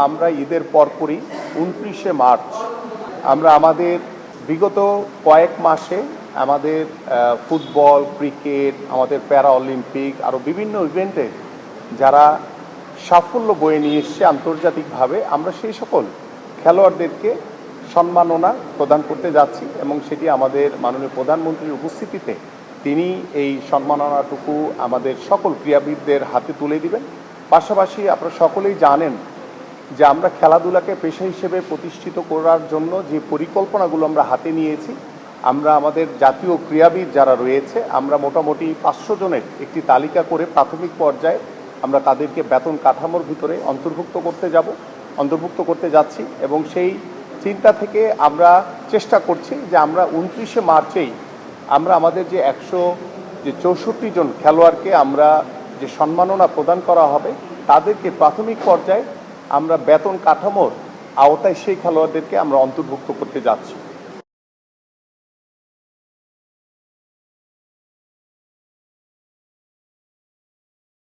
আমরা ঈদের পরপরই 29শে মার্চ আমরা আমাদের বিগত কয়েক মাসে আমাদের ফুটবল, ক্রিকেট, আমাদের প্যারা অলিম্পিক আরও বিভিন্ন ইভেন্টে যারা সাফল্য বয়ে নিয়ে এসছে আন্তর্জাতিকভাবে, আমরা সেই সকল খেলোয়াড়দেরকে সম্মাননা প্রদান করতে যাচ্ছি এবং সেটি আমাদের মাননীয় প্রধানমন্ত্রীর উপস্থিতিতে তিনি এই সম্মাননাটুকু আমাদের সকল ক্রীড়াবিদদের হাতে তুলে দিবেন। পাশাপাশি আপনারা সকলেই জানেন যে আমরা খেলাধুলাকে পেশা হিসেবে প্রতিষ্ঠিত করার জন্য যে পরিকল্পনাগুলো আমরা হাতে নিয়েছি, আমরা আমাদের জাতীয় ক্রীড়াবিদ যারা রয়েছে আমরা মোটামুটি 500 জনের একটি তালিকা করে প্রাথমিক পর্যায়ে আমরা তাদেরকে বেতন কাঠামোর ভিতরে অন্তর্ভুক্ত করতে যাচ্ছি এবং সেই চিন্তা থেকে আমরা চেষ্টা করছি যে আমরা 29শে মার্চেই আমরা আমাদের যে 164 জন খেলোয়াড়কে আমরা যে সম্মাননা প্রদান করা হবে তাদেরকে প্রাথমিক পর্যায়ে আমরা বেতন কাঠামোর আওতায় সেই খেলোয়াড়দেরকে আমরা অন্তর্ভুক্ত করতে যাচ্ছি।